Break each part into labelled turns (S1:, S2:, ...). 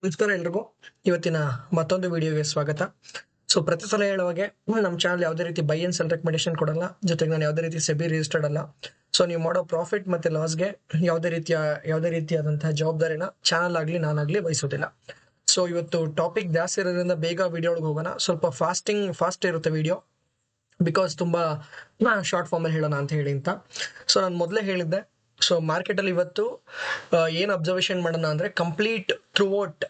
S1: ನಮಸ್ಕಾರ ಎಲ್ರಿಗೂ. ಇವತ್ತಿನ ಮತ್ತೊಂದು ವಿಡಿಯೋಗೆ ಸ್ವಾಗತ. ಸೊ ಪ್ರತಿ ಸಲ ಹೇಳುವಾಗೆ ನಮ್ಮ ಚಾನಲ್ ಯಾವುದೇ ರೀತಿ ಬೈ ಅಂಡ್ ಸೆಲ್ ರೆಕಮೆಂಡೇಶನ್ ಕೊಡಲ್ಲ. ಜೊತೆಗೆ ನಾನು ಯಾವುದೇ ರೀತಿ ಸೆಬಿ ರಿಜಿಸ್ಟರ್ಡ್ ಅಲ್ಲ. ಸೊ ನೀವು ಮಾಡೋ ಪ್ರಾಫಿಟ್ ಮತ್ತೆ ಲಾಸ್ಗೆ ಯಾವುದೇ ರೀತಿಯಾದಂತಹ ಜವಾಬ್ದಾರಿನ ಚಾನಲ್ ಆಗಲಿ ನಾನಾಗ್ಲಿ ವಹಿಸೋದಿಲ್ಲ. ಸೊ ಇವತ್ತು ಟಾಪಿಕ್ ಜಾಸ್ತಿ ಇರೋದ್ರಿಂದ ಬೇಗ ವಿಡಿಯೋ ಒಳಗೆ ಹೋಗೋಣ. ಸ್ವಲ್ಪ ಫಾಸ್ಟ್ ಇರುತ್ತೆ ವಿಡಿಯೋ, ಬಿಕಾಸ್ ತುಂಬಾ ಶಾರ್ಟ್ ಫಾರ್ಮ್ ಅಲ್ಲಿ ಹೇಳೋಣ ಅಂತ ಹೇಳಿ ಅಂತ. ಸೊ ನಾನು ಮೊದಲೇ ಹೇಳಿದ್ದೆ, ಸೊ ಮಾರ್ಕೆಟ್ ಅಲ್ಲಿ ಇವತ್ತು ಏನ್ ಅಬ್ಸರ್ವೇಷನ್ ಮಾಡೋಣ ಅಂದ್ರೆ ಕಂಪ್ಲೀಟ್ ಥ್ರೂಔಟ್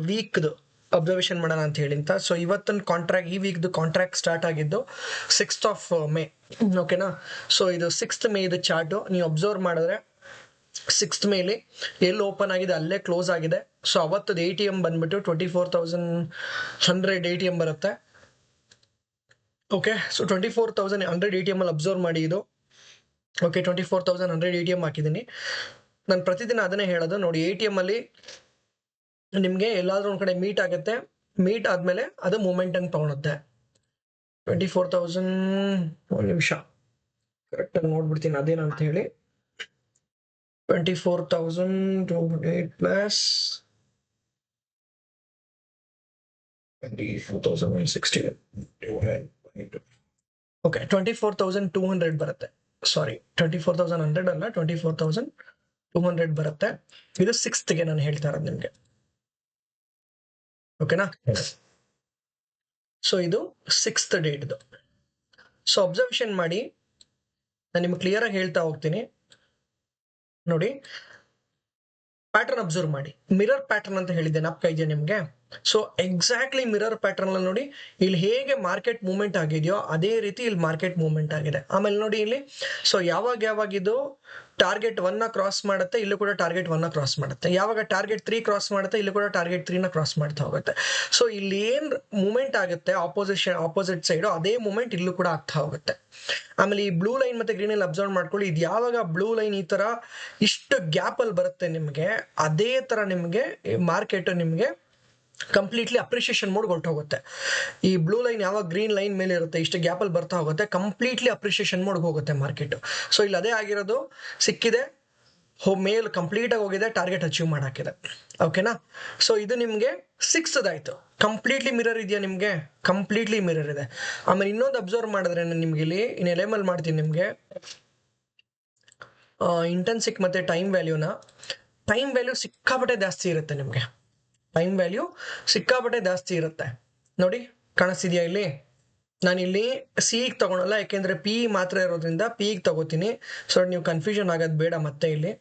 S1: ವೀಕ್ದು ಅಬ್ಸರ್ವೇಷನ್ ಮಾಡೋಣ ಅಂತ ಹೇಳಿ ಅಂತ. ಸೊ ಈ ವೀಕ್ದು ಕಾಂಟ್ರಾಕ್ಟ್ ಸ್ಟಾರ್ಟ್ ಆಗಿದ್ದು 6th of May. ಓಕೆನಾ. ಸೊ ಇದು 6th May ಇದು ಚಾರ್ಟು ನೀವು ಅಬ್ಸರ್ವ್ ಮಾಡಿದ್ರೆ 6th May ಎಲ್ಲಿ ಓಪನ್ ಆಗಿದೆ ಅಲ್ಲೇ ಕ್ಲೋಸ್ ಆಗಿದೆ. ಸೊ ಅವತ್ತದ ATM ಬಂದ್ಬಿಟ್ಟು 24,100 ATM ಬರುತ್ತೆ. ಓಕೆ, ಸೊ 24,100 ATM ಅಲ್ಲಿ ಅಬ್ಸರ್ವ್ ಮಾಡಿ ಇದು. ಓಕೆ, 24,100 ATM ಹಾಕಿದ್ದೀನಿ. ನಾನು ಪ್ರತಿದಿನ ಅದನ್ನೇ ಹೇಳೋದು ನೋಡಿ. ATM ಅಲ್ಲಿ ನಿಮ್ಗೆ ಎಲ್ಲಾದ್ರೂ ಒಂದ್ ಕಡೆ ಮೀಟ್ ಆಗುತ್ತೆ. ಮೀಟ್ ಆದ್ಮೇಲೆ ಅದು ಮೂಮೆಂಟ್ ಅಂತ ತಗೊಳುತ್ತೆ. 24,000 ಒಂದು ನಿಮಿಷ ಕರೆಕ್ಟ್ ಆಗಿ ನೋಡ್ಬಿಡ್ತೀನಿ ಅದೇನಂತ ಹೇಳಿ. 24,208 ಪ್ಲಸ್ 24,160. ಓಕೆ, 24,200 ಬರುತ್ತೆ. ಸಾರಿ, 24,100 ಅಲ್ಲ, 24,200 ಬರುತ್ತೆ. ಇದು 6th ಗೆ ನಾನು ಹೇಳ್ತಾ ಇರೋದು ನಿಮ್ಗೆ. ಓಕೆನಾ. ಸೊ ಇದು 6th ಡೇಟ್ದು. ಸೊ ಅಬ್ಸರ್ವೇಷನ್ ಮಾಡಿ, ನಾನು ನಿಮ್ಗೆ ಕ್ಲಿಯರ್ ಆಗಿ ಹೇಳ್ತಾ ಹೋಗ್ತೀನಿ ನೋಡಿ. ಪ್ಯಾಟರ್ನ್ ಅಬ್ಸರ್ವ್ ಮಾಡಿ. ಮಿರರ್ ಪ್ಯಾಟರ್ನ್ ಅಂತ ಹೇಳಿದ್ದೆ, ನಾಪ್ಕ ಇದೆಯಾ ನಿಮ್ಗೆ? ಸೊ ಎಕ್ಸಾಕ್ಟ್ಲಿ ಮಿರರ್ ಪ್ಯಾಟರ್ನ್ ಅಲ್ಲಿ ನೋಡಿ, ಇಲ್ಲಿ ಹೇಗೆ ಮಾರ್ಕೆಟ್ ಮೂವ್ಮೆಂಟ್ ಆಗಿದೆಯೋ ಅದೇ ರೀತಿ ಇಲ್ಲಿ ಮಾರ್ಕೆಟ್ ಮೂವ್ಮೆಂಟ್ ಆಗಿದೆ. ಆಮೇಲೆ ನೋಡಿ ಇಲ್ಲಿ, ಸೊ ಯಾವಾಗ ಇದು ಟಾರ್ಗೆಟ್ 1 ಕ್ರಾಸ್ ಮಾಡುತ್ತೆ, ಇಲ್ಲೂ ಕೂಡ ಟಾರ್ಗೆಟ್ 1 ಕ್ರಾಸ್ ಮಾಡುತ್ತೆ. ಯಾವಾಗ ಟಾರ್ಗೆಟ್ 3 ಕ್ರಾಸ್ ಮಾಡುತ್ತೆ, ಇಲ್ಲೂ ಕೂಡ ಟಾರ್ಗೆಟ್ 3 ಕ್ರಾಸ್ ಮಾಡ್ತಾ ಹೋಗುತ್ತೆ. ಸೊ ಇಲ್ಲಿ ಏನ್ ಮೂವ್ಮೆಂಟ್ ಆಗುತ್ತೆ ಆಪೋಸಿಟ್ ಸೈಡ್, ಅದೇ ಮೂವ್ಮೆಂಟ್ ಇಲ್ಲೂ ಕೂಡ ಆಗ್ತಾ ಹೋಗುತ್ತೆ. ಆಮೇಲೆ ಈ ಬ್ಲೂ ಲೈನ್ ಮತ್ತೆ ಗ್ರೀನ್ ಅಲ್ಲಿ ಅಬ್ಸರ್ವ್ ಮಾಡ್ಕೊಳ್ಳಿ. ಇದು ಯಾವಾಗ ಬ್ಲೂ ಲೈನ್ ಈ ತರ ಇಷ್ಟು ಗ್ಯಾಪ್ ಅಲ್ಲಿ ಬರುತ್ತೆ ನಿಮ್ಗೆ, ಅದೇ ತರ ನಿಮ್ಗೆ ಮಾರ್ಕೆಟ್ ನಿಮ್ಗೆ ಕಂಪ್ಲೀಟ್ಲಿ ಅಪ್ರಿಷಿಯೇಷನ್ ಮೋಡ್ ಹೊರಟೋಗುತ್ತೆ. ಈ ಬ್ಲೂ ಲೈನ್ ಯಾವಾಗ ಗ್ರೀನ್ ಲೈನ್ ಮೇಲೆ ಇರುತ್ತೆ, ಇಷ್ಟು ಗ್ಯಾಪ್ ಅಲ್ಲಿ ಬರ್ತಾ ಹೋಗುತ್ತೆ, ಕಂಪ್ಲೀಟ್ಲಿ ಅಪ್ರಿಷಿಯೇಷನ್ ಮೋಡ್ ಹೋಗುತ್ತೆ ಮಾರ್ಕೆಟ್. ಸೊ ಇಲ್ಲಿ ಅದೇ ಆಗಿರೋದು, ಸಿಕ್ಕಿದೆ, ಮೇಲ್ ಕಂಪ್ಲೀಟ್ ಆಗಿ ಹೋಗಿದೆ, ಟಾರ್ಗೆಟ್ ಅಚೀವ್ ಮಾಡಾಕಿದೆ. ಓಕೆನಾ. ಸೊ ಇದು ನಿಮ್ಗೆ 6th ಆಯ್ತು. ಕಂಪ್ಲೀಟ್ಲಿ ಮಿರರ್ ಇದೆಯಾ ನಿಮ್ಗೆ? ಕಂಪ್ಲೀಟ್ಲಿ ಮಿರರ್ ಇದೆ. ಆಮೇಲೆ ಇನ್ನೊಂದು ಅಬ್ಸರ್ವ್ ಮಾಡಿದ್ರೆ ನಿಮ್ಗೆ ಇಲ್ಲಿ ಎಲೆಮಲ್ ಮಾಡ್ತೀನಿ ನಿಮ್ಗೆ, ಇಂಟೆನ್ಸಿಕ್ ಮತ್ತೆ ಟೈಮ್ ವ್ಯಾಲ್ಯೂ ಸಿಕ್ಕಾಪಟ್ಟೆ ಜಾಸ್ತಿ ಇರುತ್ತೆ ನಿಮ್ಗೆ. ಟೈಮ್ ವ್ಯಾಲ್ಯೂ ಸಿಕ್ಕಾಪಟ್ಟೆ ಜಾಸ್ತಿ ಇರುತ್ತೆ ನೋಡಿ. ಕಾಣಿಸ್ತಿದ್ಯಾ ಇಲ್ಲಿ? ನಾನು ಇಲ್ಲಿ ಸಿ ತಗೊಳಲ್ಲ, ಯಾಕೆಂದ್ರೆ ಪಿ ಮಾತ್ರ ಇರೋದ್ರಿಂದ ಪಿ ತಗೋತೀನಿ. ಸೊ ನೀವು ಕನ್ಫ್ಯೂಷನ್ ಆಗೋದು ಬೇಡ ಮತ್ತೆ ಇಲ್ಲಿ.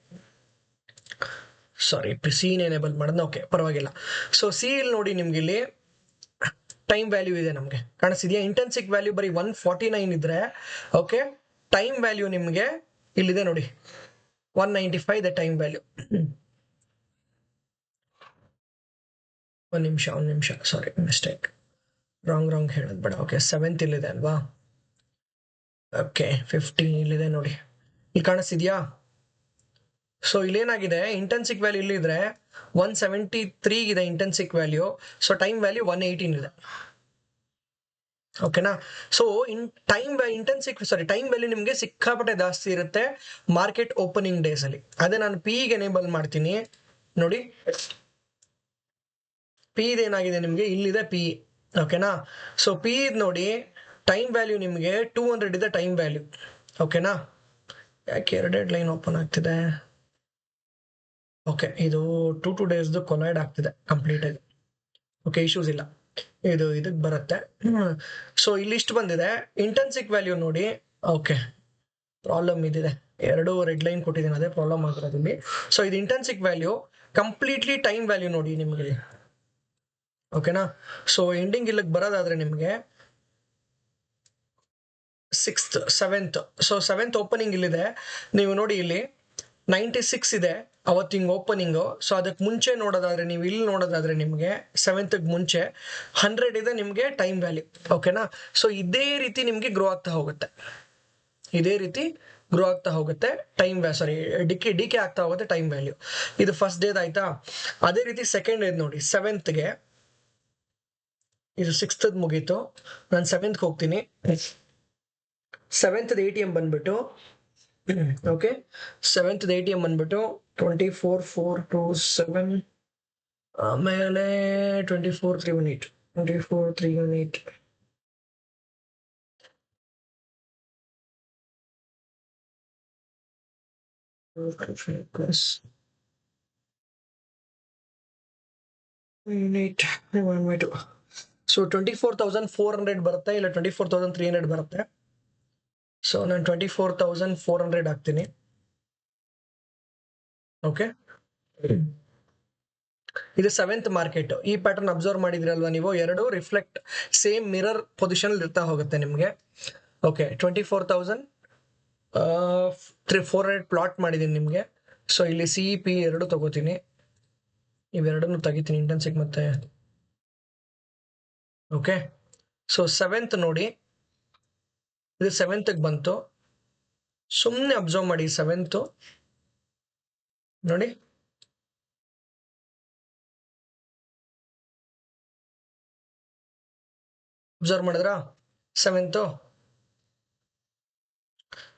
S1: ಸಾರಿ, ಸಿ ಎನೇಬಲ್ ಮಾಡೋದು. ಓಕೆ, ಪರವಾಗಿಲ್ಲ. ಸೊ ಸಿ ಇಲ್ಲಿ ನೋಡಿ, ನಿಮ್ಗೆ ಇಲ್ಲಿ ಟೈಮ್ ವ್ಯಾಲ್ಯೂ ಇದೆ ನಮ್ಗೆ, ಕಾಣಿಸ್ತಿದ್ಯಾ? ಇಂಟೆನ್ಸಿಕ್ ವ್ಯಾಲ್ಯೂ ಬರೀ 149 ಇದ್ರೆ, ಓಕೆ, ಟೈಮ್ ವ್ಯಾಲ್ಯೂ ನಿಮ್ಗೆ ಇಲ್ಲಿದೆ ನೋಡಿ, 195 ಇದೆ ಟೈಮ್ ವ್ಯಾಲ್ಯೂ. ಒಂದು ನಿಮಿಷ, ಸಾರಿ, ಮಿಸ್ಟೇಕ್, ರಾಂಗ್ ಹೇಳೋದು ಬೇಡ. ಓಕೆ, 7th ಇಲ್ಲಿದೆ ಅಲ್ವಾ? ಓಕೆ, 50 ಇಲ್ಲಿದೆ ನೋಡಿ, ಇಲ್ಲಿ ಕಾಣಿಸ್ತಿದ್ಯಾ? ಸೊ ಇಲ್ಲೇನಾಗಿದೆ, ಇಂಟೆನ್ಸಿಕ್ ವ್ಯಾಲ್ಯೂ ಇಲ್ಲಿದ್ರೆ 173 ಇದೆ intrinsic value. So time value 118 ಇದೆ. ಓಕೆನಾ. ಸೊ ಟೈಮ್ ವ್ಯಾಲ್ಯೂ ನಿಮ್ಗೆ ಸಿಕ್ಕಾಪಟ್ಟೆ ಜಾಸ್ತಿ ಇರುತ್ತೆ ಮಾರ್ಕೆಟ್ ಓಪನಿಂಗ್ ಡೇಸ್ ಅಲ್ಲಿ. ಅದೇ ನಾನು ಪಿ ಎನೇಬಲ್ ಮಾಡ್ತೀನಿ ನೋಡಿ. ಪಿ ಏನಾಗಿದೆ ನಿಮ್ಗೆ ಇಲ್ಲಿದೆ ಪಿ. ಓಕೆನಾ. ಸೊ ಪಿ ನೋಡಿ, ಟೈಮ್ ವ್ಯಾಲ್ಯೂ ನಿಮ್ಗೆ 200 ಇದೆ ಟೈಮ್ ವ್ಯಾಲ್ಯೂ. ಓಕೆನಾ. ಯಾಕೆ 2 ಲೈನ್ ಓಪನ್ ಆಗ್ತಿದೆ? ಓಕೆ, ಇದು 2 ಡೇಸ್ದು ಕೊಲೈಡ್ ಆಗ್ತಿದೆ ಕಂಪ್ಲೀಟ್ ಆಗಿ. ಓಕೆ, ಇಶ್ಯೂಸ್ ಇಲ್ಲ, ಇದಕ್ಕೆ ಬರುತ್ತೆ. ಸೊ ಇಲ್ಲಿ ಇಷ್ಟು ಬಂದಿದೆ ಇಂಟೆನ್ಸಿಕ್ ವ್ಯಾಲ್ಯೂ ನೋಡಿ. ಓಕೆ, ಪ್ರಾಬ್ಲಮ್ ಇದಿದೆ, 2 ರೆಡ್ ಲೈನ್ ಕೊಟ್ಟಿದ್ದೀನಿ, ಅದೇ ಪ್ರಾಬ್ಲಮ್ ಆಗಿರೋದು ಇಲ್ಲಿ. ಸೊ ಇದು intrinsic value, completely time value ನೋಡಿ ನಿಮ್ಗೆ. ಓಕೆನಾ. ಸೊ ಎಂಡಿಂಗ್ ಇಲ್ಲಿಗೆ ಬರೋದಾದ್ರೆ ನಿಮ್ಗೆ 7th. ಸೊ 7th ಓಪನಿಂಗ್ ಇಲ್ಲಿದೆ, ನೀವು ನೋಡಿ ಇಲ್ಲಿ 96 ಇದೆ ಅವತ್ತಿಂಗ್ ಓಪನಿಂಗು. ಸೊ ಅದಕ್ಕೆ ಮುಂಚೆ ನೋಡೋದಾದ್ರೆ, ನೀವು ಇಲ್ಲಿ ನೋಡೋದಾದ್ರೆ ನಿಮ್ಗೆ 7th ಮುಂಚೆ 100 ಇದೆ ನಿಮ್ಗೆ ಟೈಮ್ ವ್ಯಾಲ್ಯೂ. ಓಕೆನಾ. ಸೊ ಇದೇ ರೀತಿ ನಿಮ್ಗೆ ಗ್ರೋ ಆಗ್ತಾ ಹೋಗುತ್ತೆ, ಡಿಕೆ ಆಗ್ತಾ ಹೋಗುತ್ತೆ ಟೈಮ್ ವ್ಯಾಲ್ಯೂ. ಇದು ಫಸ್ಟ್ ಡೇದ್ ಆಯ್ತಾ? ಅದೇ ರೀತಿ ಸೆಕೆಂಡ್ ಡೇದ್ ನೋಡಿ, 7th ಇದು 6th ಮುಗೀತು. ನಾನು 7th ಹೋಗ್ತೀನಿ. 7th ATM ಬಂದ್ಬಿಟ್ಟು, ಓಕೆ, 7th ATM ಬಂದ್ಬಿಟ್ಟು 24,427 ಆಮೇಲೆ 24,318 24,318 ಪ್ಲಸ್ 1 ಸೊ 24,400 ಬರುತ್ತೆ, ಇಲ್ಲ 24,300 ಬರುತ್ತೆ. ಸೊ ನಾನು 24,400 ಹಾಕ್ತೀನಿ. ಓಕೆ, ಇದು 7th ಮಾರ್ಕೆಟ್. ಈ ಪ್ಯಾಟರ್ನ್ ಅಬ್ಸರ್ವ್ ಮಾಡಿದ್ರಲ್ವಾ ನೀವು, ಎರಡು ರಿಫ್ಲೆಕ್ಟ್ ಸೇಮ್ ಮಿರರ್ ಪೊಸಿಷನ್ ಇರ್ತಾ ಹೋಗುತ್ತೆ ನಿಮಗೆ. ಓಕೆ, 24,400 ಪ್ಲಾಟ್ ಮಾಡಿದ್ದೀನಿ ನಿಮಗೆ. ಸೊ ಇಲ್ಲಿ CP ಎರಡು ತಗೋತೀನಿ, ಇವೆರಡನ್ನು ತೆಗಿತೀನಿ, ಇಂಟೆನ್ಸಿಕ್ ಮತ್ತೆ. ಓಕೆ, ಸೊ 7th ನೋಡಿ, ಇದು 7th ಬಂತು. ಸುಮ್ಮನೆ ಅಬ್ಸರ್ವ್ ಮಾಡಿ 7th ನೋಡಿ, ಅಬ್ಸರ್ವ್ ಮಾಡಿದ್ರ 7th.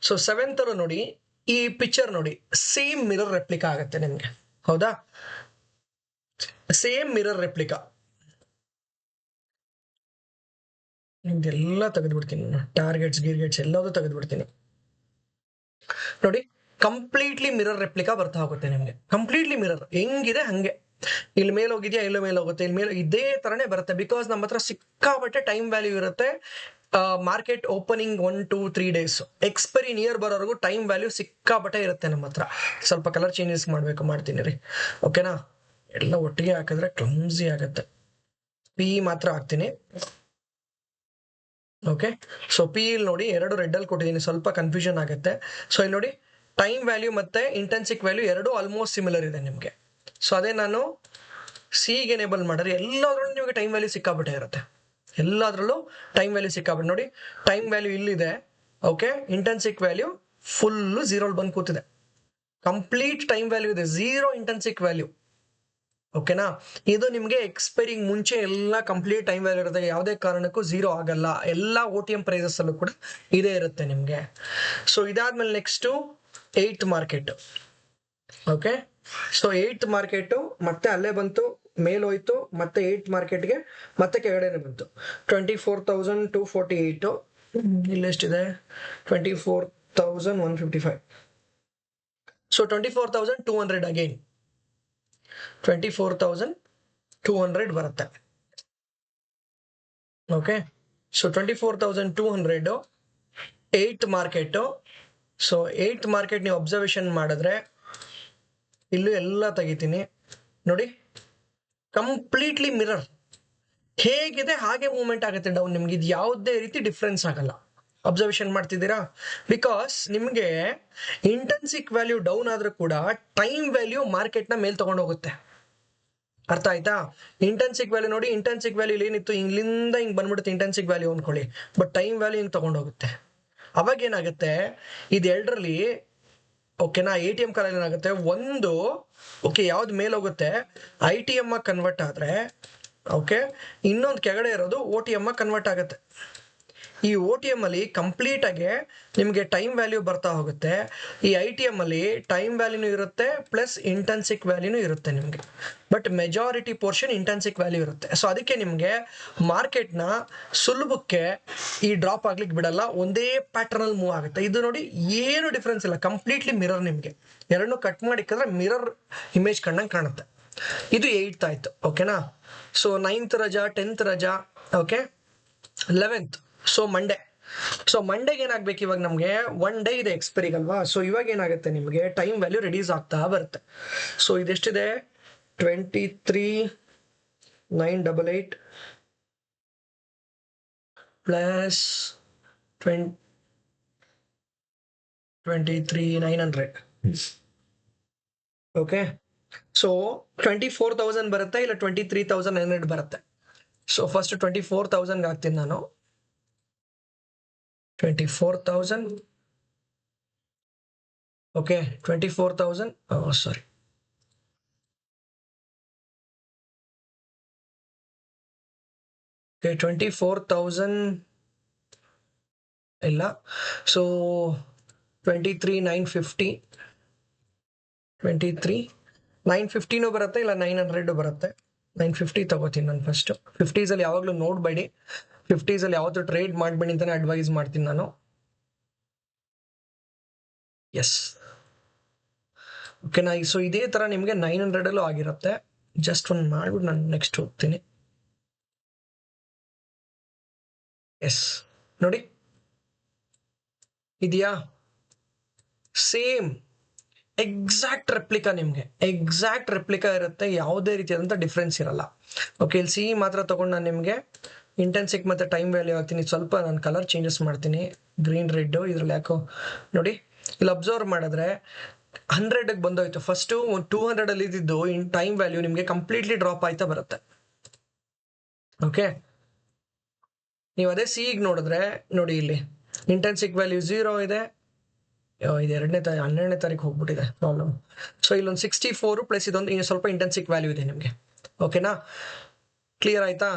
S1: ಸೊ 7th ನೋಡಿ, ಈ ಪಿಕ್ಚರ್ ನೋಡಿ, ಸೇಮ್ ಮಿರರ್ ರೆಪ್ಲಿಕಾ ಆಗುತ್ತೆ ನಿಮ್ಗೆ, ಹೌದಾ? Same mirror replica. ನಿಮ್ದೆಲ್ಲ ತೆಗೆದ್ಬಿಡ್ತೀನಿ, ಟಾರ್ಗೆಟ್ಸ್ ಗಿರ್ಗೆಟ್ಸ್ ಎಲ್ಲದೂ ತೆಗೆದ್ಬಿಡ್ತೀನಿ ನೋಡಿ. ಕಂಪ್ಲೀಟ್ಲಿ ಮಿರರ್ ರೆಪ್ಲಿಕಾ ಬರ್ತಾ ಹೋಗುತ್ತೆ ನಿಮ್ಗೆ. ಕಂಪ್ಲೀಟ್ಲಿ ಮಿರರ್ ಹೆಂಗಿದೆ ಹಂಗೆ, ಇಲ್ಲಿ ಮೇಲೆ ಹೋಗಿದ್ಯಾ ಇಲ್ಲೋ ಮೇಲೆ ಹೋಗುತ್ತೆ, ಇಲ್ಲಿ ಮೇಲೆ ಇದೇ ತರನೇ ಬರುತ್ತೆ. ಬಿಕಾಸ್ ನಮ್ಮ ಹತ್ರ ಸಿಕ್ಕಾಬಟ್ಟೆ ಟೈಮ್ ವ್ಯಾಲ್ಯೂ ಇರುತ್ತೆ. Market opening 1 2 3 days, expiry near ಬರೋವರೆಗೂ ಟೈಮ್ ವ್ಯಾಲ್ಯೂ ಸಿಕ್ಕಾಬಟ್ಟೆ ಇರುತ್ತೆ ನಮ್ಮ ಹತ್ರ. ಸ್ವಲ್ಪ ಕಲರ್ ಚೇಂಜಸ್ ಮಾಡ್ತೀನಿ ರೀ, ಓಕೆನಾ? ಎಲ್ಲ ಒಟ್ಟಿಗೆ ಹಾಕಿದ್ರೆ ಕ್ಲಮ್ಸಿ ಆಗುತ್ತೆ. ಪಿ ಮಾತ್ರ ಹಾಕ್ತೀನಿ. ಓಕೆ, ಸೊ ಪಿ ಇಲ್ಲಿ ನೋಡಿ, ಎರಡು ರೆಡ್ ಅಲ್ಲಿ ಕೊಟ್ಟಿದ್ದೀನಿ, ಸ್ವಲ್ಪ ಕನ್ಫ್ಯೂಷನ್ ಆಗುತ್ತೆ. ಸೊ ಇಲ್ಲಿ ನೋಡಿ, ಟೈಮ್ ವ್ಯಾಲ್ಯೂ ಮತ್ತೆ ಇಂಟೆನ್ಸಿಕ್ ವ್ಯಾಲ್ಯೂ ಎರಡು ಆಲ್ಮೋಸ್ಟ್ ಸಿಮಿಲರ್ ಇದೆ ನಿಮಗೆ. ಸೊ ಅದೇ ನಾನು ಸಿಗೆ ಎನೇಬಲ್ ಮಾಡಿದ್ರೆ ಎಲ್ಲಾದ್ರಲ್ಲೂ ನಿಮಗೆ ಟೈಮ್ ವ್ಯಾಲ್ಯೂ ಸಿಕ್ಕಾಬಿಟ್ಟೆ ಇರುತ್ತೆ. ಎಲ್ಲಾದ್ರಲ್ಲೂ ಟೈಮ್ ವ್ಯಾಲ್ಯೂ ಸಿಕ್ಕಾಬಿಟ್ಟು ನೋಡಿ. ಟೈಮ್ ವ್ಯಾಲ್ಯೂ ಇಲ್ಲಿದೆ, ಓಕೆ. ಇಂಟೆನ್ಸಿಕ್ ವ್ಯಾಲ್ಯೂ ಫುಲ್ಲು 0 ಬಂದು ಕೂತಿದೆ. ಕಂಪ್ಲೀಟ್ ಟೈಮ್ ವ್ಯಾಲ್ಯೂ ಇದೆ, 0 ಇಂಟೆನ್ಸಿಕ್ ವ್ಯಾಲ್ಯೂ. ಓಕೆನಾ? ಇದು ನಿಮಗೆ ಎಕ್ಸ್ಪೈರಿಂಗ್ ಮುಂಚೆ ಎಲ್ಲ ಕಂಪ್ಲೀಟ್ ಟೈಮ್ ವ್ಯಾಲ್ಯೂ ಇರುತ್ತೆ, ಯಾವುದೇ ಕಾರಣಕ್ಕೂ 0 ಆಗಲ್ಲ. ಎಲ್ಲ OTM ಪ್ರೈಸಸ್ ಅಲ್ಲೂ ಕೂಡ ಇದೇ ಇರುತ್ತೆ ನಿಮಗೆ. ಸೊ ಇದಾದ್ಮೇಲೆ next 8th market. Okay, so 8th market ಮತ್ತೆ ಅಲ್ಲೇ ಬಂತು, ಮೇಲೋಯ್ತು, ಮತ್ತೆ 8th ಮಾರ್ಕೆಟ್ಗೆ ಮತ್ತೆ ಕೆಳಗಡೆನೆ ಬಂತು. 24,248, ಇಲ್ಲೆಷ್ಟಿದೆ? 24,155. ಸೊ 24,200 ಅಗೈನ್ 24,200 ಬರುತ್ತೆ. Okay, so 24,200 8th market. So 8th market ನೀವು ಅಬ್ಸರ್ವೇಷನ್ ಮಾಡಿದ್ರೆ ಇಲ್ಲೂ ಎಲ್ಲ ತೆಗಿತೀನಿ ನೋಡಿ, ಕಂಪ್ಲೀಟ್ಲಿ ಮಿರರ್ ಹೇಗಿದೆ ಹಾಗೆ ಮೂವ್ಮೆಂಟ್ ಆಗುತ್ತೆ ಡೌನ್. ನಿಮ್ಗೆ ಇದು ಯಾವುದೇ ರೀತಿ ಡಿಫ್ರೆನ್ಸ್ ಆಗಲ್ಲ. ಅಬ್ಸರ್ವೇಷನ್ ಮಾಡ್ತಿದ್ದೀರಾ? ಬಿಕಾಸ್ ನಿಮಗೆ ಇಂಟೆನ್ಸಿಕ್ ವ್ಯಾಲ್ಯೂ ಡೌನ್ ಆದ್ರೂ ಕೂಡ ಟೈಮ್ ವ್ಯಾಲ್ಯೂ ಮಾರ್ಕೆಟ್ನ ಮೇಲ್ ತಗೊಂಡು ಹೋಗುತ್ತೆ. ಅರ್ಥ ಆಯ್ತಾ? ಇಂಟೆನ್ಸಿಕ್ ವ್ಯಾಲ್ಯೂ ನೋಡಿ, ಇಂಟೆನ್ಸಿಕ್ ವ್ಯಾಲ್ಯೂ ಏನಿತ್ತು ಇಲ್ಲಿಂದ ಹಿಂಗ್ ಬಂದ್ಬಿಡುತ್ತೆ ಇಂಟೆನ್ಸಿಕ್ ವ್ಯಾಲ್ಯೂ ಅನ್ಕೊಳ್ಳಿ, ಬಟ್ ಟೈಮ್ ವ್ಯಾಲ್ಯೂ ಹಿಂಗ್ ತಗೊಂಡು ಹೋಗುತ್ತೆ. ಅವಾಗ ಏನಾಗುತ್ತೆ, ಇದೆರಡರಲ್ಲಿ ಓಕೆನಾ, ATM ಕಾಲಲ್ಲಿ ಏನಾಗುತ್ತೆ, ಒಂದು ಓಕೆ ಯಾವ್ದು ಮೇಲೆ ಹೋಗುತ್ತೆ ITM ಆಗಿ ಕನ್ವರ್ಟ್ ಆದ್ರೆ, ಓಕೆ, ಇನ್ನೊಂದು ಕೆಳಗಡೆ ಇರೋದು OTM ಆಗಿ ಕನ್ವರ್ಟ್ ಆಗುತ್ತೆ. ಈ OTM ಅಲ್ಲಿ ಕಂಪ್ಲೀಟ್ ಆಗಿ ನಿಮಗೆ ಟೈಮ್ ವ್ಯಾಲ್ಯೂ ಬರ್ತಾ ಹೋಗುತ್ತೆ. ಈ ITM ಅಲ್ಲಿ ಟೈಮ್ ವ್ಯಾಲ್ಯೂನು ಇರುತ್ತೆ ಪ್ಲಸ್ ಇಂಟೆನ್ಸಿಕ್ ವ್ಯಾಲ್ಯೂನು ಇರುತ್ತೆ ನಿಮಗೆ, but majority portion intrinsic value ಇರುತ್ತೆ. ಸೊ ಅದಕ್ಕೆ ನಿಮಗೆ ಮಾರ್ಕೆಟ್ನ ಸುಲಭಕ್ಕೆ ಈ ಡ್ರಾಪ್ ಆಗ್ಲಿಕ್ಕೆ ಬಿಡಲ್ಲ, ಒಂದೇ ಪ್ಯಾಟರ್ನ್ ಅಲ್ಲಿ ಮೂವ್ ಆಗುತ್ತೆ. ಇದು ನೋಡಿ ಏನು ಡಿಫ್ರೆನ್ಸ್ ಇಲ್ಲ, ಕಂಪ್ಲೀಟ್ಲಿ ಮಿರರ್. ನಿಮಗೆ ಎರಡನ್ನೂ ಕಟ್ ಮಾಡಿದ್ರೆ ಮಿರರ್ ಇಮೇಜ್ ಕಂಡಂಗೆ ಕಾಣುತ್ತೆ. ಇದು 8th ಆಯ್ತು, ಓಕೆನಾ? ಸೊ 9th ರಜಾ, 10th ರಜಾ, okay, 11th. So Monday. So ಮಂಡೆಗೆ ಏನಾಗ್ಬೇಕು ಇವಾಗ, ನಮಗೆ 1 ಡೇ ಇದೆ ಎಕ್ಸ್ಪೈರಿಗೆ ಅಲ್ವಾ. ಸೊ ಇವಾಗ ಏನಾಗುತ್ತೆ, ನಿಮಗೆ ಟೈಮ್ ವ್ಯಾಲ್ಯೂ ರಿಡ್ಯೂಸ್ ಆಗ್ತಾ ಬರುತ್ತೆ. ಸೊ ಇದೆಷ್ಟಿದೆ? 23,988 ಪ್ಲಸ್ 23,900. ಓಕೆ, ಸೊ 24,000 ಬರುತ್ತೆ, ಇಲ್ಲ 23,900 ಬರುತ್ತೆ. ಸೊ ಫಸ್ಟ್ 24,000 ಹಾಕ್ತೀನಿ ನಾನು. 24,000, ಓಕೆ, 24,000, ಸಾರಿ, ಓಕೆ, 24,000 ಇಲ್ಲ. ಸೊ 23,950, 23,950 ಬರುತ್ತೆ, ಇಲ್ಲ 900 ಬರುತ್ತೆ. 950 ತಗೋತೀನಿ ನಾನು ಫಸ್ಟ್. 50s ಅಲ್ಲಿ ಯಾವಾಗಲೂ ನೋಡಬೇಡಿ, 50s ಅಲ್ಲಿ ಯಾವತ್ತೂ ಟ್ರೇಡ್ ಮಾಡಬೇಡಿ ಅಂತಾನೆ ಅಡ್ವೈಸ್ ಮಾಡ್ತೀನಿ ನಾನು. ಎಸ್, ಓಕೆನಾ. ಸೊ ಇದೇ ತರ ನಿಮಗೆ 900 ಅಲ್ಲೂ ಆಗಿರುತ್ತೆ. ಜಸ್ಟ್ ಒಂದು ಮಾಡ್ಬಿಟ್ಟು ನಾನು ನೆಕ್ಸ್ಟ್ ಹೋಗ್ತೀನಿ. ಎಸ್, ನೋಡಿ ಇದೆಯಾ, ಸೇಮ್ ಎಕ್ಸಾಕ್ಟ್ ರೆಪ್ಲಿಕಾ, ನಿಮಗೆ ಎಕ್ಸಾಕ್ಟ್ ರೆಪ್ಲಿಕಾ ಇರುತ್ತೆ, ಯಾವುದೇ ರೀತಿಯಾದಂಥ ಡಿಫ್ರೆನ್ಸ್ ಇರಲ್ಲ. ಓಕೆ, ಇಲ್ಲಿ ಸಿ ಮಾತ್ರ ತಗೊಂಡು ನಾನು ನಿಮಗೆ ಇಂಟೆನ್ಸಿಕ್ ಮತ್ತು ಟೈಮ್ ವ್ಯಾಲ್ಯೂ ಹಾಕ್ತೀನಿ. ಸ್ವಲ್ಪ ನಾನು ಕಲರ್ ಚೇಂಜಸ್ ಮಾಡ್ತೀನಿ, ಗ್ರೀನ್ ರೆಡ್ ಇದ್ರಲ್ಲಿ ಯಾಕೋ ನೋಡಿ. ಇಲ್ಲಿ ಅಬ್ಸರ್ವ್ ಮಾಡಿದ್ರೆ 100ಗೆ ಬಂದೋಯ್ತು. ಫಸ್ಟು 200 ಅಲ್ಲಿ ಇದ್ದಿದ್ದು ಇನ್ ಟೈಮ್ ವ್ಯಾಲ್ಯೂ ನಿಮಗೆ ಕಂಪ್ಲೀಟ್ಲಿ ಡ್ರಾಪ್ ಆಯ್ತಾ ಬರುತ್ತೆ. ಓಕೆ, ನೀವು ಅದೇ ಸಿಗೆ ನೋಡಿದ್ರೆ ನೋಡಿ, ಇಲ್ಲಿ ಇಂಟೆನ್ಸಿಕ್ ವ್ಯಾಲ್ಯೂ 0 ಇದೆ. ಇದು 12ನೇ ತಾರೀಕು ಹೋಗ್ಬಿಟ್ಟಿದೆ ಪ್ರಾಬ್ಲಮ್. ಸೊ ಇಲ್ಲೊಂದು 64 ಪ್ಲಸ್ ಇದೊಂದು ಸ್ವಲ್ಪ ಇಂಟೆನ್ಸಿಕ್ ವ್ಯಾಲ್ಯೂ ಇದೆ ನಿಮಗೆ. ಓಕೆನಾ, ಕ್ಲಿಯರ್ ಆಯ್ತಾ?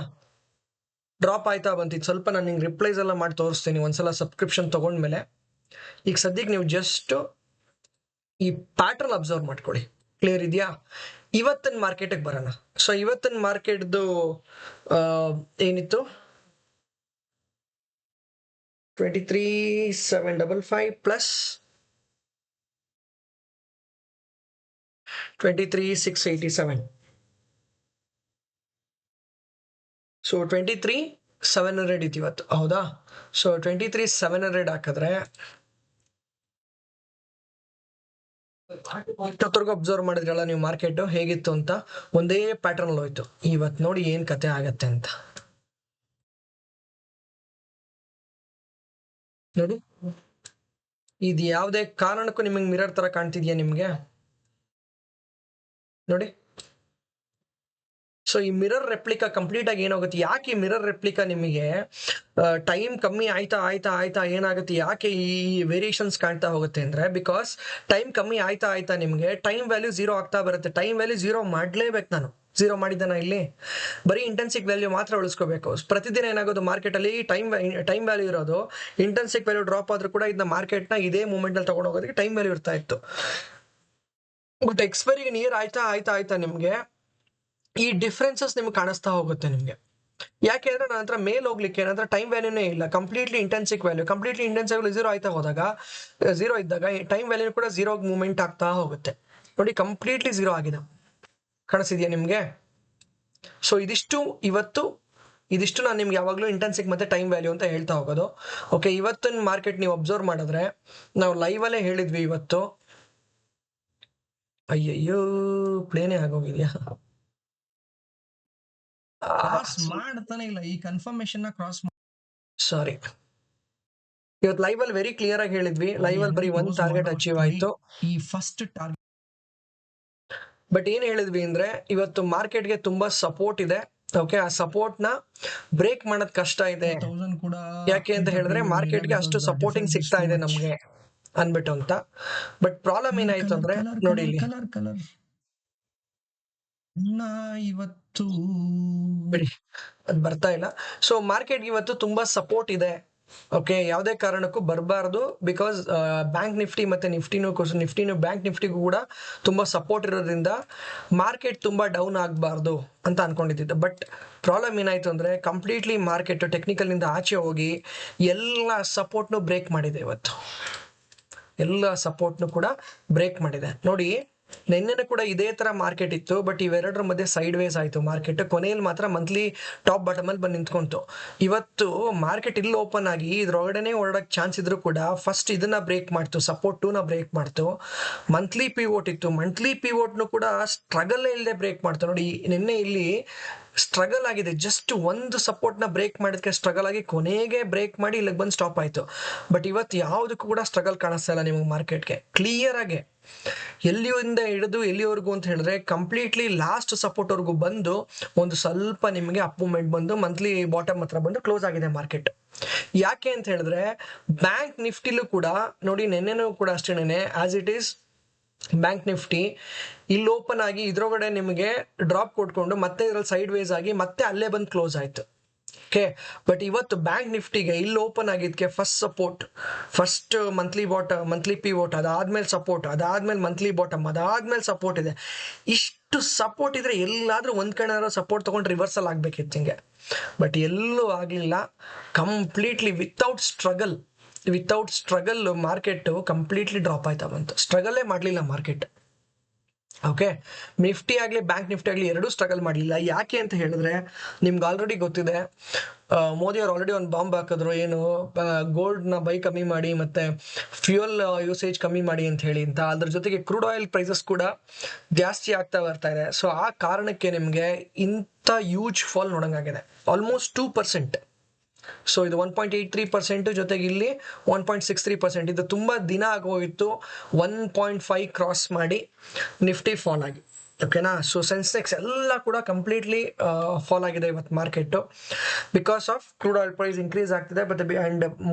S1: ಡ್ರಾಪ್ ಆಯ್ತಾ ಬಂತಿತ್ತು ಸ್ವಲ್ಪ. ನಾನು ನಿಮ್ಗೆ ರಿಪ್ಲೈಸ್ ಎಲ್ಲ ಮಾಡಿ ತೋರಿಸ್ತೀನಿ ಒಂದ್ಸಲ ಸಬ್ಸ್ಕ್ರಿಪ್ಷನ್ ತಗೊಂಡ್ಮೇಲೆ. ಈಗ ಸದ್ಯಕ್ಕೆ ನೀವು ಜಸ್ಟ್ ಈ ಪ್ಯಾಟರ್ನ್ ಅಬ್ಸರ್ವ್ ಮಾಡ್ಕೊಳ್ಳಿ. ಕ್ಲಿಯರ್ ಇದೆಯಾ? ಇವತ್ತಿನ ಮಾರ್ಕೆಟಿಗೆ ಬರೋಣ. ಸೊ ಇವತ್ತಿನ ಮಾರ್ಕೆಟ್ದು ಏನಿತ್ತು, 23,755 ಪ್ಲಸ್ 23,687. ಸೊ 23,700 ಇತ್ತು ಇವತ್ತು, ಹೌದಾ? ಸೊ 23,700 ಹಾಕಿದ್ರೆ ಇಷ್ಟೊತ್ತರೆಗೂ ಅಬ್ಸರ್ವ್ ಮಾಡಿದ್ರಲ್ಲ ನೀವು ಮಾರ್ಕೆಟ್ ಹೇಗಿತ್ತು ಅಂತ, ಒಂದೇ ಪ್ಯಾಟರ್ನ್ ಅಲ್ಲಿ ಹೋಯ್ತು. ಇವತ್ತು ನೋಡಿ ಏನ್ ಕತೆ ಆಗತ್ತೆ ಅಂತ ನೋಡಿ. ಇದು ಯಾವುದೇ ಕಾರಣಕ್ಕೂ ನಿಮಗೆ ಮಿರರ್ ತರ ಕಾಣ್ತಿದ್ಯಾ ನಿಮ್ಗೆ? ನೋಡಿ. ಸೊ ಈ ಮಿರರ್ ರೆಪ್ಲಿಕಾ ಕಂಪ್ಲೀಟ್ ಆಗಿ ಏನಾಗುತ್ತೆ, ಯಾಕೆ ಈ ಮಿರರ್ ರೆಪ್ಲಿಕಾ ನಿಮಗೆ ಟೈಮ್ ಕಮ್ಮಿ ಆಯ್ತಾ ಆಯ್ತಾ ಆಯ್ತಾ ಏನಾಗುತ್ತೆ, ಯಾಕೆ ಈ ವೇರಿಯೇಷನ್ಸ್ ಕಾಣ್ತಾ ಹೋಗುತ್ತೆ ಅಂದ್ರೆ, ಬಿಕಾಸ್ ಟೈಮ್ ಕಮ್ಮಿ ಆಯ್ತಾ ಆಯ್ತಾ ನಿಮಗೆ ಟೈಮ್ ವ್ಯಾಲ್ಯೂ 0 ಆಗ್ತಾ ಬರುತ್ತೆ. ಟೈಮ್ ವ್ಯಾಲ್ಯೂ 0 ಮಾಡ್ಲೇಬೇಕು. ನಾನು 0 ಮಾಡಿದ್ದಾನ ಇಲ್ಲಿ? ಬರೀ ಇಂಟೆನ್ಸಿಕ್ ವ್ಯಾಲ್ಯೂ ಮಾತ್ರ ಉಳಿಸ್ಕೋಬೇಕು. ಪ್ರತಿದಿನ ಏನಾಗೋದು ಮಾರ್ಕೆಟ್ ಅಲ್ಲಿ ಟೈಮ್ ವ್ಯಾಲ್ಯೂ ಇರೋದು, ಇಂಟೆನ್ಸಿಕ್ ವ್ಯಾಲ್ಯೂ ಡ್ರಾಪ್ ಆದ್ರೂ ಕೂಡ ಇದನ್ನ ಮಾರ್ಕೆಟ್ ನ ಇದೇ ಮೂಮೆಂಟ್ ಅಲ್ಲಿ ತಗೊಂಡು ಹೋಗೋದಕ್ಕೆ ಟೈಮ್ ವ್ಯಾಲ್ಯೂ ಇರ್ತಾ ಇತ್ತು. ಬಟ್ ಎಕ್ಸ್ಪೈರಿಗೆ ನಿಯರ್ ಆಯ್ತಾ ಆಯ್ತಾ ಆಯ್ತಾ ನಿಮ್ಗೆ ಈ ಡಿಫ್ರೆನ್ಸಸ್ ನಿಮ್ಗೆ ಕಾಣಿಸ್ತಾ ಹೋಗುತ್ತೆ ನಿಮ್ಗೆ. ಯಾಕೆ ಅಂದ್ರೆ ನನ್ನ ಹತ್ರ ಮೇಲ್ ಹೋಗ್ಲಿಕ್ಕೆ ಏನಂದ್ರೆ ಟೈಮ್ ವ್ಯಾಲ್ಯೂನೇ ಇಲ್ಲ, completely intrinsic value. Completely intrinsic value 0 ಆಯ್ತಾ ಹೋದಾಗ, 0 ಇದ್ದಾಗ ಟೈಮ್ ವ್ಯಾಲ್ಯೂ ಕೂಡ 0 ಮೂವ್ಮೆಂಟ್ ಆಗ್ತಾ ಹೋಗುತ್ತೆ. ನೋಡಿ, ಕಂಪ್ಲೀಟ್ಲಿ 0 ಆಗಿದೆ, ಕಾಣಿಸಿದ್ಯಾ ನಿಮ್ಗೆ? ಸೊ ಇದಿಷ್ಟು ನಾನು ನಿಮ್ಗೆ ಯಾವಾಗಲೂ ಇಂಟೆನ್ಸಿಕ್ ಮತ್ತೆ ಟೈಮ್ ವ್ಯಾಲ್ಯೂ ಅಂತ ಹೇಳ್ತಾ ಹೋಗೋದು. ಓಕೆ, ಇವತ್ತಿನ ಮಾರ್ಕೆಟ್ ನೀವು ಅಬ್ಸರ್ವ್ ಮಾಡಿದ್ರೆ, ನಾವು ಲೈವ್ ಅಲ್ಲೇ ಹೇಳಿದ್ವಿ ಇವತ್ತು. ಅಯ್ಯಯ್ಯೋ, ಪ್ಲೇನೇ ಆಗೋಗಿದ್ಯಾ? ಮಾಡ್ತಾನೆ ಇಲ್ಲ ಈ ಕನ್ಫರ್ಮೇಶನ್ ನ ಕ್ರಾಸ್. ಸಾರಿ, ಇವತ್ತು ಲೈವ್ ಅಲ್ಲಿ ವೆರಿ ಕ್ಲಿಯರ್ ಆಗಿ ಹೇಳಿದ್ವಿ. ಲೈವ್ ಅಲ್ಲಿ ಬರೀ ಒಂದು ಟಾರ್ಗೆಟ್ ಅಚೀವ್ ಆಯ್ತು, ಈ ಫಸ್ಟ್ ಟಾರ್ಗೆಟ್. ಬಟ್ ಏನ್ ಹೇಳಿದ್ವಿ ಅಂದ್ರೆ, ಇವತ್ತು ಮಾರ್ಕೆಟ್ಗೆ ತುಂಬಾ ಸಪೋರ್ಟ್ ಇದೆ. ಓಕೆ, ಆ ಸಪೋರ್ಟ್ ನ ಬ್ರೇಕ್ ಮಾಡೋದ್ ಕಷ್ಟ ಇದೆ. ಯಾಕೆ ಅಂತ ಹೇಳಿದ್ರೆ ಮಾರ್ಕೆಟ್ಗೆ ಅಷ್ಟು ಸಪೋರ್ಟಿಂಗ್ ಸಿಗ್ತಾ ಇದೆ ನಮ್ಗೆ ಅನ್ಬಿಟ್ಟು ಅಂತ. ಬಟ್ ಪ್ರಾಬ್ಲಮ್ ಏನಾಯ್ತು ಅಂದ್ರೆ, ನೋಡಿ ಇಲ್ಲಿ ಇವತ್ತು ಬಿಡಿ, ಅದು ಬರ್ತಾ ಇಲ್ಲ. ಸೊ ಮಾರ್ಕೆಟ್ಗೆ ಇವತ್ತು ತುಂಬಾ ಸಪೋರ್ಟ್ ಇದೆ. ಓಕೆ, ಯಾವುದೇ ಕಾರಣಕ್ಕೂ ಬರಬಾರ್ದು. ಬಿಕಾಸ್ ಬ್ಯಾಂಕ್ ನಿಫ್ಟಿ ಮತ್ತೆ ನಿಫ್ಟಿನೂ ಬ್ಯಾಂಕ್ ನಿಫ್ಟಿಗೂ ಕೂಡ ತುಂಬಾ ಸಪೋರ್ಟ್ ಇರೋದ್ರಿಂದ ಮಾರ್ಕೆಟ್ ತುಂಬಾ ಡೌನ್ ಆಗಬಾರ್ದು ಅಂತ ಅನ್ಕೊಂಡಿದ್ದೆ. ಬಟ್ ಪ್ರಾಬ್ಲಮ್ ಏನಾಯ್ತು ಅಂದ್ರೆ, ಕಂಪ್ಲೀಟ್ಲಿ ಮಾರ್ಕೆಟ್ ಟೆಕ್ನಿಕಲ್ ನಿಂದ ಆಚೆ ಹೋಗಿ ಎಲ್ಲ ಸಪೋರ್ಟ್ನು ಬ್ರೇಕ್ ಮಾಡಿದೆ. ಇವತ್ತು ಎಲ್ಲ ಸಪೋರ್ಟ್ನು ಕೂಡ ಬ್ರೇಕ್ ಮಾಡಿದೆ. ನೋಡಿ, ನಿನ್ನೆ ಕೂಡ ಇದೇ ತರ ಮಾರ್ಕೆಟ್ ಇತ್ತು, ಬಟ್ ಇವೆರಡರ ಮಧ್ಯೆ ಸೈಡ್ ವೇಸ್ ಆಯ್ತು ಮಾರ್ಕೆಟ್. ಕೊನೆಯಲ್ಲಿ ಮಾತ್ರ ಮಂತ್ಲಿ ಟಾಪ್ ಬಾಟಮ್ ಅಲ್ಲಿ ಬಂದು ನಿಂತ್ಕೊಂತು. ಇವತ್ತು ಮಾರ್ಕೆಟ್ ಇಲ್ಲಿ ಓಪನ್ ಆಗಿ ಇದ್ರೊಳಗಡೆನೆ ಹೊರಡಕ್ ಚಾನ್ಸ್ ಇದ್ರು ಕೂಡ ಫಸ್ಟ್ ಇದನ್ನ ಬ್ರೇಕ್ ಮಾಡ್ತು, ಸಪೋರ್ಟ್ 2ನ ಬ್ರೇಕ್ ಮಾಡ್ತು. ಮಂತ್ಲಿ ಪಿವೋಟ್ ಇತ್ತು, ಮಂತ್ಲಿ ಪಿವೋಟ್ನು ಕೂಡ ಸ್ಟ್ರಗಲ್ ಇಲ್ಲದೆ ಬ್ರೇಕ್ ಮಾಡ್ತು. ನೋಡಿ, ನಿನ್ನೆ ಇಲ್ಲಿ ಸ್ಟ್ರಗಲ್ ಆಗಿದೆ, ಜಸ್ಟ್ ಒಂದು ಸಪೋರ್ಟ್ ನ ಬ್ರೇಕ್ ಮಾಡೋದಕ್ಕೆ ಸ್ಟ್ರಗಲ್ ಆಗಿ ಕೊನೆಗೆ ಬ್ರೇಕ್ ಮಾಡಿ ಇಲ್ಲಿಗೆ ಬಂದು ಸ್ಟಾಪ್ ಆಯ್ತು. ಬಟ್ ಇವತ್ತು ಯಾವುದಕ್ಕೂ ಕೂಡ ಸ್ಟ್ರಗಲ್ ಕಾಣಿಸ್ತಾ ಇಲ್ಲ ನಿಮಗೆ ಮಾರ್ಕೆಟ್ಗೆ. ಕ್ಲಿಯರ್ ಆಗಿ ಎಲ್ಲಿಯಿಂದ ಹಿಡಿದು ಎಲ್ಲಿವರೆಗೂ ಅಂತ ಹೇಳಿದ್ರೆ ಕಂಪ್ಲೀಟ್ಲಿ ಲಾಸ್ಟ್ ಸಪೋರ್ಟ್ ವರ್ಗೂ ಬಂದು ಒಂದು ಸ್ವಲ್ಪ ನಿಮಗೆ ಅಪ್ ಮೂವ್ಮೆಂಟ್ ಬಂದು ಮಂತ್ಲಿ ಬಾಟಮ್ ಹತ್ರ ಬಂದು ಕ್ಲೋಸ್ ಆಗಿದೆ ಮಾರ್ಕೆಟ್. ಯಾಕೆ ಅಂತ ಹೇಳಿದ್ರೆ ಬ್ಯಾಂಕ್ ನಿಫ್ಟಿಲೂ ಕೂಡ ನೋಡಿ, ನೆನ್ನೆನೂ ಕೂಡ ಅಷ್ಟೇನೆ as it is bank Nifty ಇಲ್ಲಿ ಓಪನ್ ಆಗಿ ಇದ್ರೊಳಗಡೆ ನಿಮಗೆ ಡ್ರಾಪ್ ಕೊಟ್ಕೊಂಡು ಮತ್ತೆ ಇದ್ರಲ್ಲಿ ಸೈಡ್ ವೇಸ್ ಆಗಿ ಮತ್ತೆ ಅಲ್ಲೇ ಬಂದು ಕ್ಲೋಸ್ ಆಯ್ತು. ಓಕೆ, ಬಟ್ ಇವತ್ತು ಬ್ಯಾಂಕ್ ನಿಫ್ಟಿಗೆ ಇಲ್ಲಿ ಓಪನ್ ಆಗಿದ್ದಕ್ಕೆ ಫಸ್ಟ್ ಮಂತ್ಲಿ ಪಿವೋಟ್, ಅದಾದ್ಮೇಲೆ ಸಪೋರ್ಟ್, ಅದಾದ್ಮೇಲೆ ಮಂತ್ಲಿ ಬಾಟಮ್, ಅದಾದ್ಮೇಲೆ ಸಪೋರ್ಟ್ ಇದೆ. ಇಷ್ಟು ಸಪೋರ್ಟ್ ಇದ್ರೆ ಎಲ್ಲಾದ್ರೂ ಒಂದ್ ಕಡೆ ಸಪೋರ್ಟ್ ತಗೊಂಡು ರಿವರ್ಸಲ್ ಆಗ್ಬೇಕಿತ್ತು ಹಿಂಗೆ, ಬಟ್ ಎಲ್ಲೂ ಆಗ್ಲಿಲ್ಲ. Completely without struggle market completely drop ಆಯ್ತಾ ಬಂತು. ಸ್ಟ್ರಗಲ್ಲೇ ಮಾಡಲಿಲ್ಲ ಮಾರ್ಕೆಟ್. ಓಕೆ, ನಿಫ್ಟಿ ಆಗಲಿ ಬ್ಯಾಂಕ್ ನಿಫ್ಟಿ ಆಗಲಿ ಎರಡೂ ಸ್ಟ್ರಗಲ್ ಮಾಡಲಿಲ್ಲ. ಯಾಕೆ ಅಂತ ಹೇಳಿದ್ರೆ ನಿಮ್ಗೆ ಆಲ್ರೆಡಿ ಗೊತ್ತಿದೆ, ಮೋದಿ ಅವರು ಆಲ್ರೆಡಿ ಒಂದು ಬಾಂಬ್ ಹಾಕಿದ್ರು, ಏನು ಗೋಲ್ಡ್ನ ಬೈ ಕಮ್ಮಿ ಮಾಡಿ ಮತ್ತೆ ಫ್ಯೂಯಲ್ ಯೂಸೇಜ್ ಕಮ್ಮಿ ಮಾಡಿ ಅಂತ ಹೇಳಿ ಅಂತ. ಅದ್ರ ಜೊತೆಗೆ ಕ್ರೂಡ್ ಆಯಿಲ್ ಪ್ರೈಸಸ್ ಕೂಡ ಜಾಸ್ತಿ ಆಗ್ತಾ ಬರ್ತಾ ಇದೆ. ಸೊ ಆ ಕಾರಣಕ್ಕೆ ನಿಮಗೆ ಇಂಥ ಹ್ಯೂಜ್ ಫಾಲ್ ನೋಡಂಗಾಗಿದೆ, ಆಲ್ಮೋಸ್ಟ್ 2%. ಸೊ ಇದು 1.83%, ಜೊತೆಗೆ ಇಲ್ಲಿ 1.63%. ಇದು ತುಂಬಾ ದಿನ ಆಗೋಗಿತ್ತು 1.5 ಕ್ರಾಸ್ ಮಾಡಿ ನಿಫ್ಟಿ ಫಾಲ್ ಆಗಿ. ಓಕೆನಾ, ಸೊ ಸೆನ್ಸೆಕ್ಸ್ ಎಲ್ಲ ಕೂಡ ಕಂಪ್ಲೀಟ್ಲಿ ಫಾಲ್ ಆಗಿದೆ ಇವತ್ತು market, because of crude oil price increase ಆಗ್ತಿದೆ. But and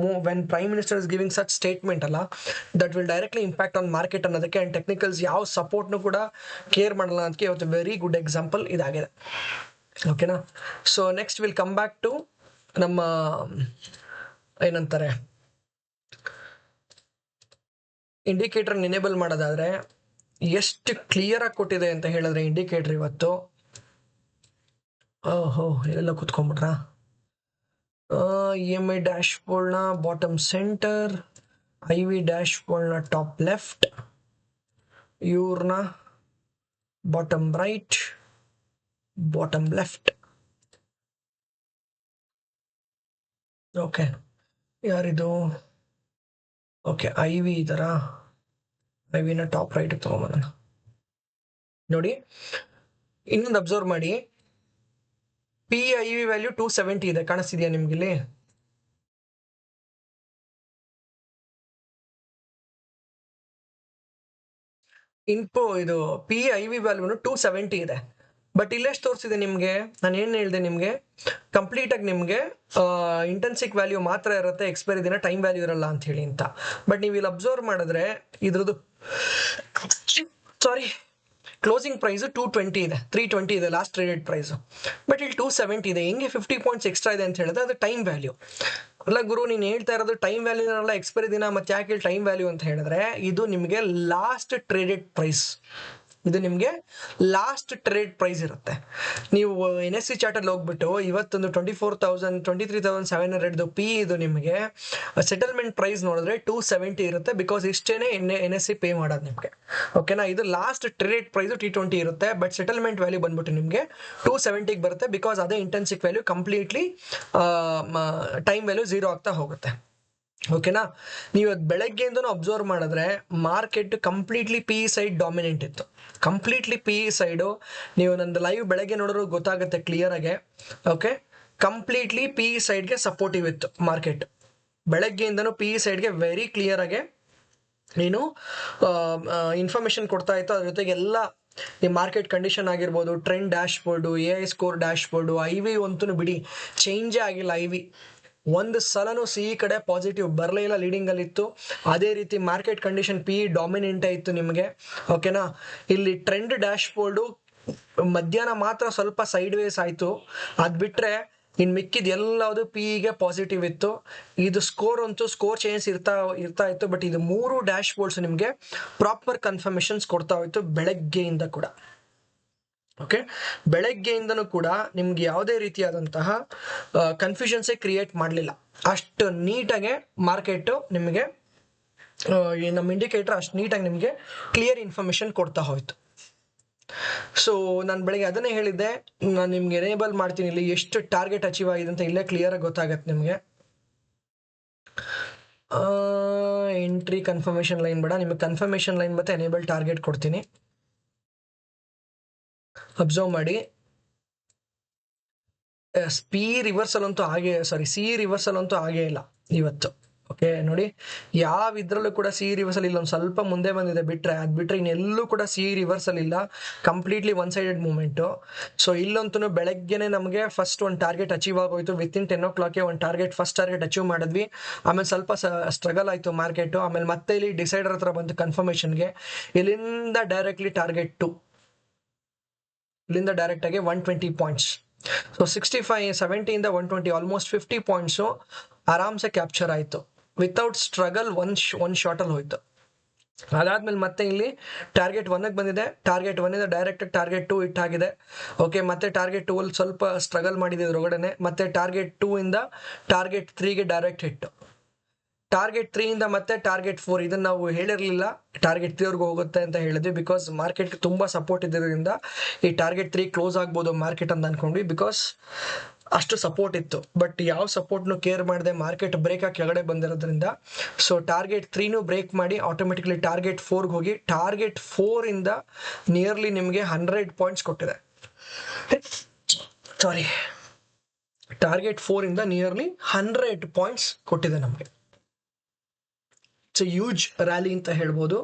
S1: when prime minister is giving such statement ಅಲ್ಲ, that will directly impact on market ಅನ್ನೋದಕ್ಕೆ. ಅಂಡ್ ಟೆಕ್ನಿಕಲ್ಸ್ ಯಾವ ಸಪೋರ್ಟ್ನು ಕೂಡ ಕೇರ್ ಮಾಡಲ್ಲ ಅದಕ್ಕೆ ಇವತ್ತು ವೆರಿ ಗುಡ್ ಎಕ್ಸಾಂಪಲ್ ಇದಾಗಿದೆ. ಓಕೆನಾ, so next will come back to ನಮ್ಮ ಏನಂತಾರೆ ಇಂಡಿಕೇಟರ್ ಎನೇಬಲ್ ಮಾಡೋದಾದ್ರೆ ಎಷ್ಟು ಕ್ಲಿಯರ್ ಆಗಿ ಕೊಟ್ಟಿದೆ ಅಂತ ಹೇಳಿದ್ರೆ ಇಂಡಿಕೇಟರ್ ಇವತ್ತು. ಓಹೋ, ಎಲ್ಲ ಕುತ್ಕೊಂಡ್ಬಿಟ್ರ. EMI ಡ್ಯಾಶ್ ಬೋರ್ಡ್ನ ಬಾಟಮ್ ಸೆಂಟರ್, IV ಡ್ಯಾಶ್ ಬೋರ್ಡ್ನ ಟಾಪ್ ಲೆಫ್ಟ್, ಇವ್ರನ್ನ bottom right, bottom left. Okay, ಯಾರಿದು? ಓಕೆ, IV ಇದರ IVನ ಟಾಪ್ ರೈಟ್ ತಗೊಂಬರೋಣ. ನೋಡಿ, ಇನ್ನೊಂದು ಅಬ್ಸರ್ವ್ ಮಾಡಿ, PIV ವ್ಯಾಲ್ಯೂ 270 ಇದೆ, ಕಾಣಿಸ್ತಿದ್ಯಾ ನಿಮ್ಗಿಲ್ಲಿ? ಇದು PIV ವ್ಯಾಲ್ಯೂನು 270 ಇದೆ. ಬಟ್ ಇಲ್ಲೆಷ್ಟು ತೋರಿಸಿದೆ ನಿಮ್ಗೆ? ನಾನು ಏನ್ ಹೇಳಿದೆ ನಿಮ್ಗೆ, ಕಂಪ್ಲೀಟ್ ಆಗಿ ನಿಮ್ಗೆ ಇಂಟೆನ್ಸಿಕ್ ವ್ಯಾಲ್ಯೂ ಮಾತ್ರ ಇರುತ್ತೆ, ಎಕ್ಸ್ಪೈರಿ ದಿನ ಟೈಮ್ ವ್ಯಾಲ್ಯೂ ಇರಲ್ಲ ಅಂತ ಹೇಳಿ ಅಂತ. ಬಟ್ ನೀವು ಇಲ್ಲಿ ಅಬ್ಸರ್ವ್ ಮಾಡಿದ್ರೆ ಇದ್ರದ್ದು ಕ್ಲೋಸಿಂಗ್ ಪ್ರೈಸ್ 220 ಇದೆ, 320 ಇದೆ ಲಾಸ್ಟ್ ಟ್ರೇಡೆಡ್ ಪ್ರೈಸ್. ಬಟ್ ಇಲ್ಲಿ 270 ಇದೆ. ಹಿಂಗೆ 50 ಪಾಯಿಂಟ್ಸ್ ಎಕ್ಸ್ಟ್ರಾ ಇದೆ ಅಂತ ಹೇಳಿದ್ರೆ ಅದು ಟೈಮ್ ವ್ಯಾಲ್ಯೂ ಅಲ್ಲ ಗುರು. ನೀನು ಹೇಳ್ತಾ ಇರೋದು ಟೈಮ್ ವ್ಯಾಲ್ಯೂ ಅಲ್ಲ, ಎಕ್ಸ್ಪೈರಿ ದಿನ. ಮತ್ತೆ ಯಾಕೆ ಹೇಳಿ ಟೈಮ್ ವ್ಯಾಲ್ಯೂ ಅಂತ ಹೇಳಿದ್ರೆ ಇದು ನಿಮಗೆ ಲಾಸ್ಟ್ ಟ್ರೇಡೆಡ್ ಪ್ರೈಸ್. ಇದು ನಿಮಗೆ ಲಾಸ್ಟ್ ಟ್ರೇಡ್ ಪ್ರೈಸ್ ಇರುತ್ತೆ. ನೀವು NSE ಚಾರ್ಟಲ್ಲಿ ಹೋಗ್ಬಿಟ್ಟು ಇವತ್ತೊಂದು 23,700 ಪಿ ಇದು ನಿಮಗೆ ಸೆಟಲ್ಮೆಂಟ್ ಪ್ರೈಸ್ ನೋಡಿದ್ರೆ 270 ಇರುತ್ತೆ. ಬಿಕಾಸ್ ಇಷ್ಟೇನೆ NSE ಪೇ ಮಾಡೋದು ನಿಮಗೆ. ಓಕೆನಾ, ಇದು ಲಾಸ್ಟ್ ಟ್ರೇಡ್ ಪ್ರೈಸ್ T20 ಇರುತ್ತೆ. ಬಟ್ ಸೆಟಲ್ಮೆಂಟ್ ವ್ಯಾಲ್ಯೂ ಬಂದ್ಬಿಟ್ಟು ನಿಮಗೆ 270 ಬರುತ್ತೆ. ಬಿಕಾಸ್ ಅದೇ intrinsic value completely time value 0 ಆಗ್ತಾ ಹೋಗುತ್ತೆ. ಓಕೆನಾ, ನೀವು ಬೆಳಗ್ಗೆಯಿಂದನೂ ಅಬ್ಸರ್ವ್ ಮಾಡಿದ್ರೆ market completely PE side dominant ಇತ್ತು. ಕಂಪ್ಲೀಟ್ಲಿ PE ಸೈಡು ನೀವು ನಂದು ಲೈವ್ ಬೆಳಗ್ಗೆ ನೋಡಿದ್ರು ಗೊತ್ತಾಗುತ್ತೆ ಕ್ಲಿಯರ್ ಆಗಿ. ಓಕೆ, ಕಂಪ್ಲೀಟ್ಲಿ PE ಸೈಡ್ಗೆ ಸಪೋರ್ಟಿವ್ ಇತ್ತು ಮಾರ್ಕೆಟ್. ಬೆಳಗ್ಗೆಯಿಂದನೂ PE ಸೈಡ್ಗೆ ವೆರಿ ಕ್ಲಿಯರ್ ಆಗಿ ನೀನು ಇನ್ಫಾರ್ಮೇಶನ್ ಕೊಡ್ತಾ ಇತ್ತು. ಅದ್ರ ಜೊತೆಗೆ ಎಲ್ಲ ಈ ಮಾರ್ಕೆಟ್ ಕಂಡೀಷನ್ ಆಗಿರ್ಬೋದು, trend dash board, AI score dash board, IV ಅಂತೂ ಬಿಡಿ ಚೇಂಜೇ ಆಗಿಲ್ಲ. IV ಒಂದು ಸಲನೂ CE ಕಡೆ ಪಾಸಿಟಿವ್ ಬರಲೇ ಇಲ್ಲ, ಲೀಡಿಂಗ್ ಅಲ್ಲಿ ಇತ್ತು. ಅದೇ ರೀತಿ ಮಾರ್ಕೆಟ್ ಕಂಡೀಷನ್ PE ಡಾಮಿನೆಂಟ್ ಇತ್ತು ನಿಮಗೆ. ಓಕೆನಾ, ಇಲ್ಲಿ ಟ್ರೆಂಡ್ ಡ್ಯಾಶ್ ಬೋರ್ಡು ಮಧ್ಯಾಹ್ನ ಮಾತ್ರ ಸ್ವಲ್ಪ ಸೈಡ್ ವೇಸ್ ಆಯ್ತು. ಅದ್ ಬಿಟ್ರೆ ಇನ್ ಮಿಕ್ಕಿದ ಎಲ್ಲದು PEಗೆ ಪಾಸಿಟಿವ್ ಇತ್ತು. ಇದು ಸ್ಕೋರ್ ಚೇಂಜ್ ಇರ್ತಾ ಇತ್ತು. ಬಟ್ ಇದು 3 ಡ್ಯಾಶ್ ಬೋರ್ಡ್ಸ್ ನಿಮಗೆ ಪ್ರಾಪರ್ ಕನ್ಫರ್ಮೇಶನ್ಸ್ ಕೊಡ್ತಾ ಹೋಯ್ತು ಬೆಳಗ್ಗೆಯಿಂದ ಕೂಡ. ಓಕೆ, ಬೆಳಗ್ಗೆಯಿಂದನೂ ಕೂಡ ನಿಮ್ಗೆ ಯಾವುದೇ ರೀತಿಯಾದಂತಹ ಕನ್ಫ್ಯೂಷನ್ಸೇ ಕ್ರಿಯೇಟ್ ಮಾಡಲಿಲ್ಲ. ಅಷ್ಟು ನೀಟಾಗೆ ಮಾರ್ಕೆಟ್ ನಿಮಗೆ ನಮ್ಮ ಇಂಡಿಕೇಟರ್ ಅಷ್ಟು ನೀಟಾಗಿ ನಿಮಗೆ ಕ್ಲಿಯರ್ ಇನ್ಫಾರ್ಮೇಶನ್ ಕೊಡ್ತಾ ಹೋಯ್ತು. ಸೊ ನಾನು ಬೆಳಗ್ಗೆ ಅದನ್ನೇ ಹೇಳಿದ್ದೆ, ನಾನು ನಿಮ್ಗೆ ಎನೇಬಲ್ ಮಾಡ್ತೀನಿ. ಇಲ್ಲಿ ಎಷ್ಟು ಟಾರ್ಗೆಟ್ ಅಚೀವ್ ಆಗಿದೆ ಅಂತ ಇಲ್ಲೇ ಕ್ಲಿಯರ್ ಆಗಿ ಗೊತ್ತಾಗತ್ತೆ ನಿಮಗೆ. ಎಂಟ್ರಿ ಕನ್ಫರ್ಮೇಶನ್ ಲೈನ್ ಬೇಡ, ನಿಮಗೆ ಕನ್ಫರ್ಮೇಶನ್ ಲೈನ್ ಮತ್ತೆ ಎನೇಬಲ್ ಟಾರ್ಗೆಟ್ ಕೊಡ್ತೀನಿ. ಅಬ್ಸರ್ವ್ ಮಾಡಿ, CE ರಿವರ್ಸಲ್ ಅಂತೂ ಆಗೇ ಇಲ್ಲ ಇವತ್ತು. ಓಕೆ ನೋಡಿ, ಯಾವ ಇದ್ರಲ್ಲೂ ಕೂಡ CE ರಿವರ್ಸಲ್ ಇಲ್ಲ. ಒಂದು ಸ್ವಲ್ಪ ಮುಂದೆ ಬಂದಿದೆ ಬಿಟ್ರೆ, ಅದ್ ಬಿಟ್ರೆ ಇನ್ನೆಲ್ಲೂ ಕೂಡ CE ರಿವರ್ಸಲ್ ಇಲ್ಲ. Completely one sided movement. So ಇಲ್ಲಂತೂ ಬೆಳಗ್ಗೆನೆ ನಮಗೆ ಫಸ್ಟ್ ಒಂದು ಟಾರ್ಗೆಟ್ ಅಚೀವ್ ಆಗೋಯ್ತು. ವಿತಿನ್ 10 o'clock ಒಂದು ಫಸ್ಟ್ ಟಾರ್ಗೆಟ್ ಅಚೀವ್ ಮಾಡಿದ್ವಿ. ಆಮೇಲೆ ಸ್ವಲ್ಪ ಸ್ಟ್ರಗಲ್ ಆಯ್ತು ಮಾರ್ಕೆಟ್. ಆಮೇಲೆ ಮತ್ತೆ ಇಲ್ಲಿ ಡಿಸೈಡರ್ ಹತ್ರ ಬಂತು ಕನ್ಫರ್ಮೇಶನ್ಗೆ. ಇಲ್ಲಿಂದ ಡೈರೆಕ್ಟ್ಲಿ ಟಾರ್ಗೆಟ್ 2, ಇಲ್ಲಿಂದ ಡೈರೆಕ್ಟ್ ಆಗಿ 120 ಪಾಯಿಂಟ್ಸ್. ಸೊ 65 70 ಆಲ್ಮೋಸ್ಟ್ 50 ಪಾಯಿಂಟ್ಸು ಆರಾಮ್ಸೆ ಕ್ಯಾಪ್ಚರ್ ಆಯಿತು ವಿತೌಟ್ ಸ್ಟ್ರಗಲ್. ಒನ್ ಶಾರ್ಟಲ್ಲಿ ಹೋಯ್ತು. ಅದಾದ್ಮೇಲೆ ಮತ್ತೆ ಇಲ್ಲಿ ಟಾರ್ಗೆಟ್ 1 ಬಂದಿದೆ. ಟಾರ್ಗೆಟ್ 1 ಡೈರೆಕ್ಟ್ ಟಾರ್ಗೆಟ್ 2 ಹಿಟ್ ಆಗಿದೆ. ಓಕೆ, ಮತ್ತೆ ಟಾರ್ಗೆಟ್ 2 ಅಲ್ಲಿ ಸ್ವಲ್ಪ ಸ್ಟ್ರಗಲ್ ಮಾಡಿದೆ ಹೊರಗಡೆನೆ. ಮತ್ತೆ ಟಾರ್ಗೆಟ್ 2 ಇಂದ ಟಾರ್ಗೆಟ್ 3ಗೆ ಡೈರೆಕ್ಟ್ ಹಿಟ್. ಟಾರ್ಗೆಟ್ 3 ಇಂದ ಮತ್ತೆ ಟಾರ್ಗೆಟ್ 4. ಇದನ್ನ ನಾವು ಹೇಳಿರಲಿಲ್ಲ ಟಾರ್ಗೆಟ್ 3 ವರ್ಗೂ ಹೋಗುತ್ತೆ ಅಂತ ಹೇಳಿದ್ವಿ, ಬಿಕಾಸ್ ಮಾರ್ಕೆಟ್ ತುಂಬಾ ಸಪೋರ್ಟ್ ಇದ್ದಿರೋದ್ರಿಂದ ಈ ಟಾರ್ಗೆಟ್ 3 ಕ್ಲೋಸ್ ಆಗ್ಬೋದು ಮಾರ್ಕೆಟ್ ಅಂತ ಅನ್ಕೊಂಡ್ವಿ, ಬಿಕಾಸ್ ಅಷ್ಟು ಸಪೋರ್ಟ್ ಇತ್ತು. ಬಟ್ ಯಾವ ಸಪೋರ್ಟ್ನು ಕೇರ್ ಮಾಡದೆ ಮಾರ್ಕೆಟ್ ಬ್ರೇಕ್ ಆಗಿ ಕೆಳಗಡೆ ಬಂದಿರೋದ್ರಿಂದ ಸೊ ಟಾರ್ಗೆಟ್ 3ನೂ ಬ್ರೇಕ್ ಮಾಡಿ ಆಟೋಮೆಟಿಕ್ಲಿ ಟಾರ್ಗೆಟ್ 4ಗೆ ಹೋಗಿ ಟಾರ್ಗೆಟ್ 4 ಇಂದ ನಿಯರ್ಲಿ ನಿಮಗೆ 100 ಪಾಯಿಂಟ್ಸ್ ಕೊಟ್ಟಿದೆ. ಸಾರಿ, ಟಾರ್ಗೆಟ್ 4 ಇಂದ ನಿಯರ್ಲಿ 100 ಪಾಯಿಂಟ್ಸ್ ಕೊಟ್ಟಿದೆ ನಮಗೆ. ಇಟ್ಸ್ ಹ್ಯೂಜ್ ರ್ಯಾಲಿ ಅಂತ ಹೇಳ್ಬೋದು.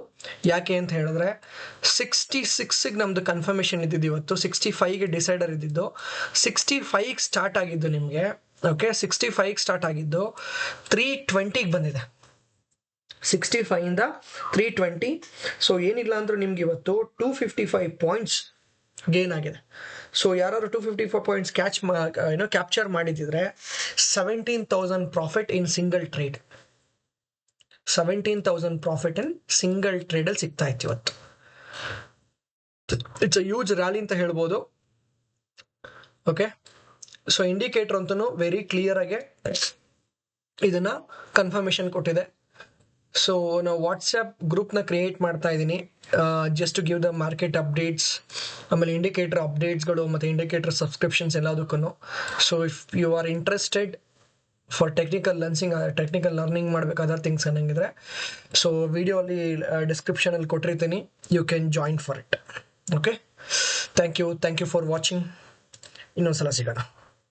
S1: ಯಾಕೆ ಅಂತ ಹೇಳಿದ್ರೆ 66ಗೆ ನಮ್ದು ಕನ್ಫರ್ಮೇಶನ್ ಇದ್ದಿದ್ದು, ಇವತ್ತು 65ಗೆ ಡಿಸೈಡರ್ ಇದ್ದಿದ್ದು. 65ಗೆ ಸ್ಟಾರ್ಟ್ ಆಗಿದ್ದು ನಿಮಗೆ. ಓಕೆ, 65ಗೆ ಸ್ಟಾರ್ಟ್ ಆಗಿದ್ದು 320ಗೆ ಬಂದಿದೆ. 65 ಇಂದ 320. ಸೊ ಏನಿಲ್ಲ ಅಂದ್ರೂ ನಿಮ್ಗೆ ಇವತ್ತು 255 ಪಾಯಿಂಟ್ಸ್ ಗೇನ್ ಆಗಿದೆ. ಸೊ ಯಾರು 255 ಪಾಯಿಂಟ್ಸ್ ಕ್ಯಾಪ್ಚರ್ ಮಾಡಿದ್ರೆ 17,000 profit in single trade. 17,000 profit in single trade ಅಲ್ಲಿ ಸಿಗ್ತಾ ಇತ್ತು ಇವತ್ತು. ಇಟ್ಸ್ ಅ ಹ್ಯೂಜ್ ರ್ಯಾಲಿ ಅಂತ ಹೇಳ್ಬೋದು. ಓಕೆ, ಸೊ ಇಂಡಿಕೇಟರ್ ಅಂತೂ ವೆರಿ ಕ್ಲಿಯರ್ ಆಗಿ ಇದನ್ನ ಕನ್ಫರ್ಮೇಶನ್ ಕೊಟ್ಟಿದೆ. ಸೊ ನಾವು ವಾಟ್ಸ್ಆ್ಯಪ್ ಗ್ರೂಪ್ನ ಕ್ರಿಯೇಟ್ ಮಾಡ್ತಾ ಇದ್ದೀನಿ just to give the market updates, ಆಮೇಲೆ ಇಂಡಿಕೇಟರ್ ಅಪ್ಡೇಟ್ಸ್ಗಳು ಮತ್ತು ಇಂಡಿಕೇಟರ್ ಸಬ್ಸ್ಕ್ರಿಪ್ಷನ್ಸ್ ಎಲ್ಲದಕ್ಕೂ. So if you are interested for technical learning ಮಾಡಬೇಕು ಅದರ್ ಥಿಂಗ್ಸ್ ಅನ್ನಂಗಿದ್ರೆ ಸೊ ವಿಡಿಯೋ ಅಲ್ಲಿ ಡಿಸ್ಕ್ರಿಪ್ಷನಲ್ಲಿ ಕೊಟ್ಟಿರ್ತೀನಿ, you can join for it. Okay, thank you for watching. ಇನ್ನೊಂದ್ಸಲ ಸಿಗೋಣ.